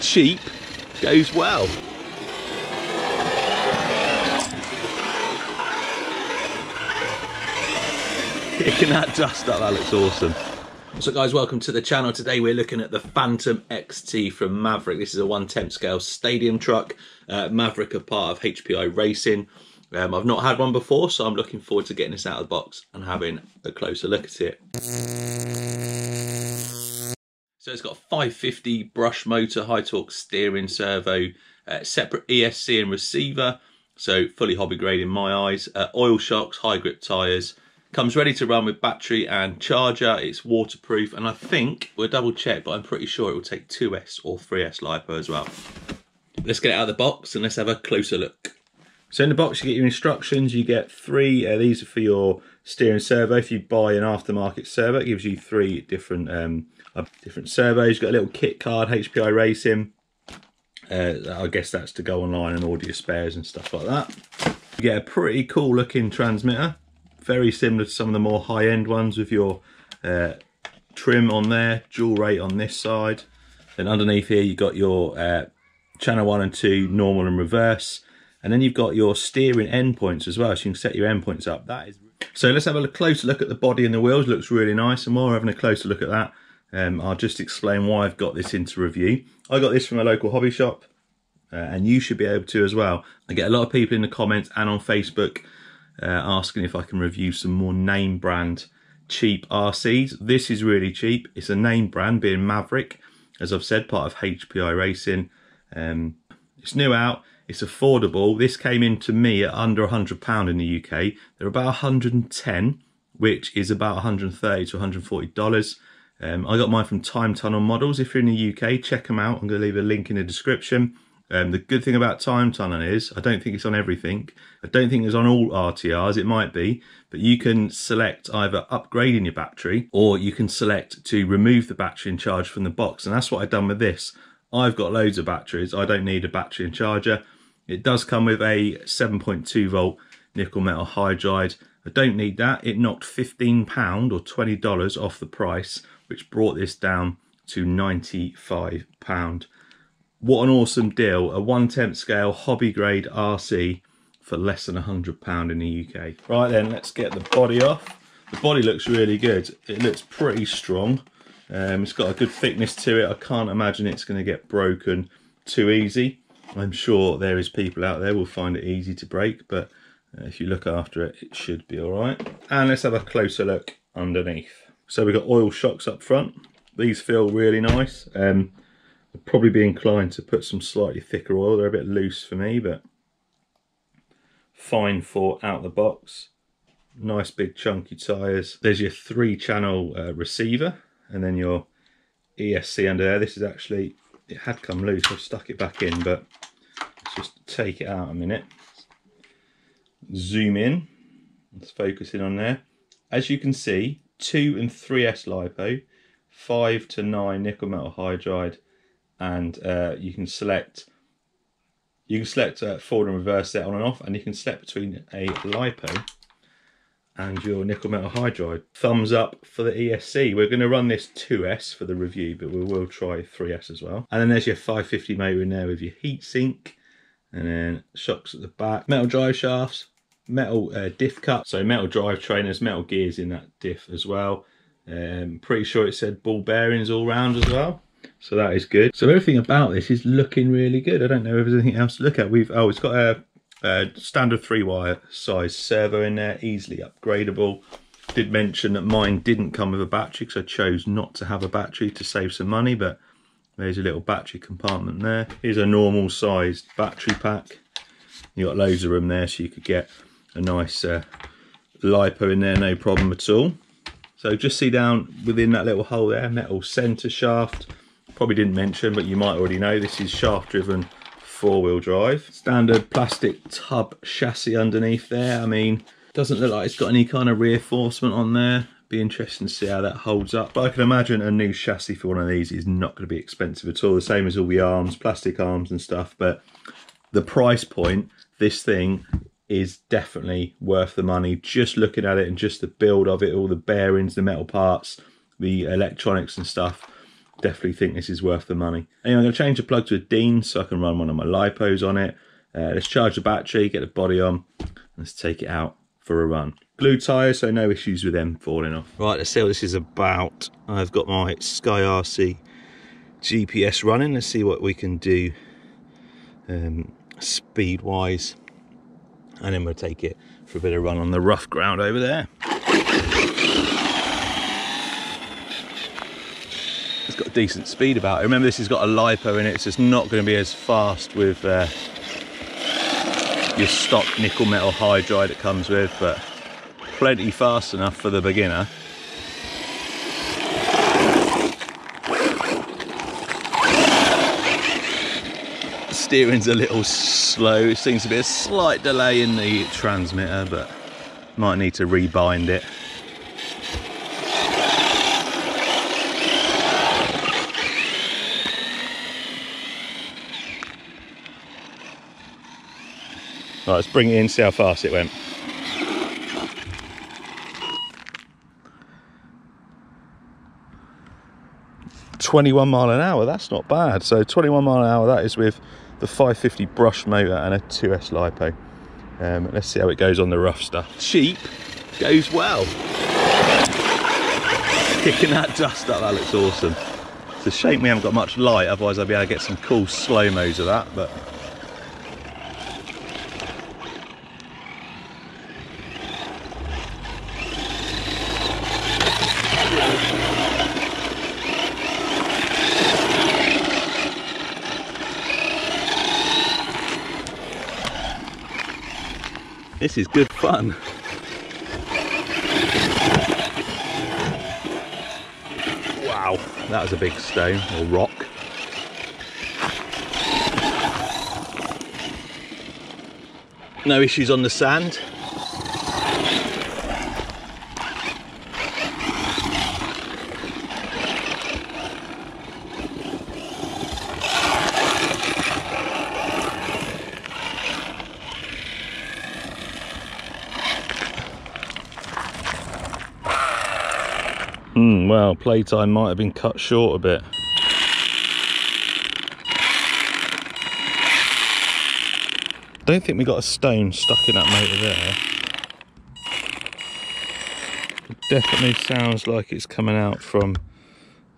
cheap goes well. Kicking that dust up, that looks awesome. So guys, welcome to the channel. Today we're looking at the Phantom XT from Maverick. This is a 1/10 scale stadium truck. Maverick are part of HPI Racing. I've not had one before, so I'm looking forward to getting this out of the box and having a closer look at it. So it's got a 550 brush motor, high torque steering servo, separate ESC and receiver, so fully hobby grade in my eyes. Oil shocks, high grip tyres. Comes ready to run with battery and charger. It's waterproof, and I think, we'll double check, but I'm pretty sure it will take 2S or 3S Lipo as well. Let's get it out of the box and let's have a closer look. So in the box you get your instructions. You get three, these are for your steering servo. If you buy an aftermarket servo, it gives you three different servos. You've got a little kit card, HPI Racing. I guess that's to go online and order your spares and stuff like that. You get a pretty cool looking transmitter. Very similar to some of the more high-end ones with your trim on there, dual rate on this side. Then underneath here you've got your channel 1 and 2, normal and reverse. And then you've got your steering endpoints as well, so you can set your endpoints up. So let's have a closer look at the body and the wheels. Looks really nice, and while we're having a closer look at that, I'll just explain why I've got this into review. I got this from a local hobby shop, and you should be able to as well. I get a lot of people in the comments and on Facebook asking if I can review some more name brand cheap RCs. This is really cheap. It's a name brand, being Maverick, as I've said, part of HPI Racing. It's new out, it's affordable. This came in to me at under £100 in the UK. They're about 110, which is about $130 to $140. I got mine from Time Tunnel Models. If you're in the UK, check them out. I'm going to leave a link in the description. The good thing about Time Tunnel is, I don't think it's on everything. I don't think it's on all RTRs, it might be, but you can select either upgrading your battery, or you can select to remove the battery and charge from the box. And that's what I've done with this. I've got loads of batteries, I don't need a battery and charger. It does come with a 7.2 volt nickel metal hydride. I don't need that. It knocked £15 or $20 off the price, which brought this down to £95. What an awesome deal. A 1/10 scale hobby grade RC for less than £100 in the UK. Right then, let's get the body off. The body looks really good. It looks pretty strong. It's got a good thickness to it. I can't imagine it's going to get broken too easy. I'm sure there is people out there who will find it easy to break, but if you look after it, it should be all right. And let's have a closer look underneath. So we've got oil shocks up front. These feel really nice. I'd probably be inclined to put some slightly thicker oil. They're a bit loose for me, but fine for out the box. Nice big chunky tyres. There's your 3-channel receiver, and then your ESC under there. This is actually, it had come loose. I've stuck it back in, but let's just take it out a minute. Zoom in. Let's focus in on there. As you can see, 2 and 3S Lipo, 5 to 9 nickel metal hydride, and you can select forward and reverse set on and off, and you can select between a Lipo and your nickel metal hydride. Thumbs up for the ESC. We're going to run this 2S for the review, but we will try 3S as well. And then there's your 550 motor in there with your heatsink, and then shocks at the back, metal drive shafts, metal diff cup, so metal drive trainers, metal gears in that diff as well. Pretty sure it said ball bearings all round as well, so that is good. So everything about this is looking really good. I don't know if there's anything else to look at. It's got a standard 3-wire size servo in there, easily upgradable. Did mention that mine didn't come with a battery because I chose not to have a battery to save some money, but there's a little battery compartment there. Here's a normal sized battery pack. You got loads of room there, so you could get a nice Lipo in there, no problem at all. So just see down within that little hole there, metal centre shaft. Probably didn't mention, but you might already know, this is shaft driven 4-wheel drive. Standard plastic tub chassis underneath there. I mean, doesn't look like it's got any kind of reinforcement on there. Be interesting to see how that holds up. But I can imagine a new chassis for one of these is not going to be expensive at all. The same as all the arms, plastic arms and stuff. But the price point, this thing is definitely worth the money. Just looking at it and just the build of it, all the bearings, the metal parts, the electronics and stuff. definitely think this is worth the money. Anyway, I'm going to change the plug to a Dean so I can run one of my Lipos on it. Let's charge the battery, get the body on, let's take it out for a run. Blue tyres, so no issues with them falling off. Right, let's see what this is about. I've got my SkyRC GPS running. Let's see what we can do speed wise, and then we'll take it for a bit of run on the rough ground over there. It's got a decent speed about it. Remember, this has got a Lipo in it, so it's not going to be as fast with your stock nickel metal hydride it comes with, but plenty fast enough for the beginner. Steering's a little slow. It seems to be a slight delay in the transmitter, but might need to rebind it. Right, let's bring it in, see how fast it went. £21 miles an hour, that's not bad. So 21 miles an hour, that is with the 550 brush motor and a 2S Lipo. Let's see how it goes on the rough stuff. Cheap, goes well. Kicking that dust up, that looks awesome. It's a shame we haven't got much light, otherwise I'd be able to get some cool slow-mos of that, but this is good fun. Wow, that was a big stone or rock. No issues on the sand. Well, playtime might have been cut short a bit. Don't think we got a stone stuck in that motor there. It definitely sounds like it's coming out from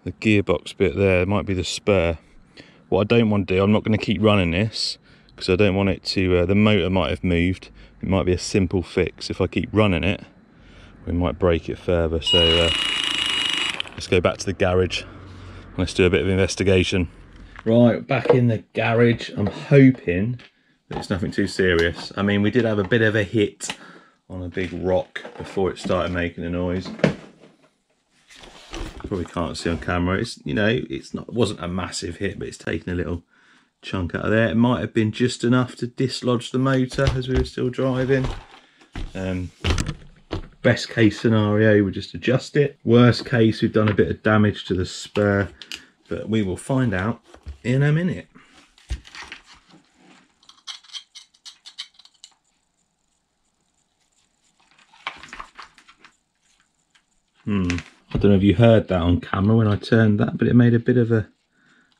the gearbox bit there. It might be the spur. What I don't want to do, I'm not going to keep running this because I don't want it to, the motor might have moved. It might be a simple fix. If I keep running it, we might break it further. So let's go back to the garage. Let's do a bit of investigation. Right, back in the garage. I'm hoping that it's nothing too serious. I mean, we did have a bit of a hit on a big rock before it started making a noise. Probably can't see on camera. It's, you know, it wasn't a massive hit, but it's taken a little chunk out of there. It might have been just enough to dislodge the motor as we were still driving. Best case scenario, we just adjust it. Worst case, we've done a bit of damage to the spur, but we will find out in a minute. I don't know if you heard that on camera when I turned that, but it made a bit of a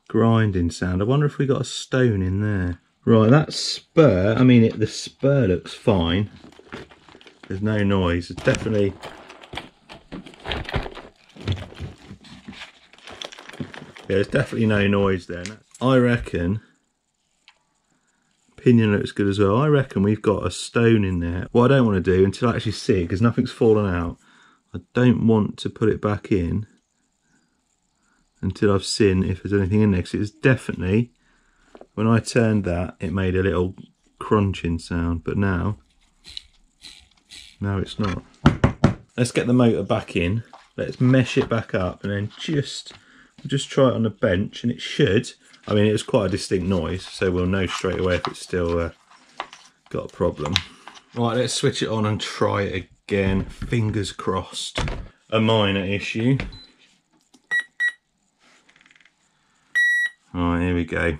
grinding sound. I wonder if we got a stone in there. Right, that spur, I mean, the spur looks fine. There's no noise. It's definitely... yeah, there's definitely no noise there. I reckon... pinion looks good as well. I reckon we've got a stone in there. What I don't want to do, until I actually see it, because nothing's fallen out, I don't want to put it back in until I've seen if there's anything in there. Because it's definitely, when I turned that, it made a little crunching sound, but now it's not. Let's get the motor back in, let's mesh it back up, and then just try it on the bench, and it should, I mean, it was quite a distinct noise, so we'll know straight away if it's still got a problem. Right, let's switch it on and try it again. Fingers crossed. A minor issue. Alright, here we go.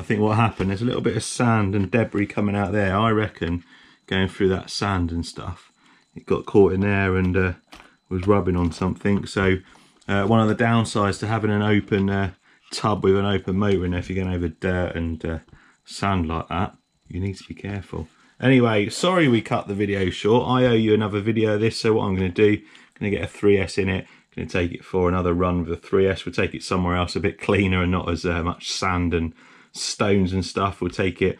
think what happened, there's a little bit of sand and debris coming out there. I reckon going through that sand and stuff, it got caught in there and was rubbing on something. So one of the downsides to having an open tub with an open motor in there, if you're going over dirt and sand like that, you need to be careful. Anyway, sorry we cut the video short. I owe you another video of this, so what I'm going to do, I'm going to get a 3S in it, going to take it for another run with a 3S. We'll take it somewhere else a bit cleaner and not as much sand and stones and stuff. We'll take it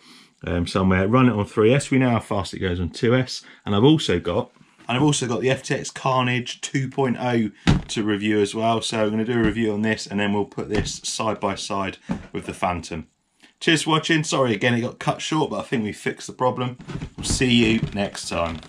somewhere, run it on 3S. We know how fast it goes on 2S. And I've also got the FTX Carnage 2.0 to review as well. So I'm going to do a review on this, and then we'll put this side by side with the Phantom. Cheers for watching. Sorry again it got cut short, but I think we fixed the problem. We'll see you next time.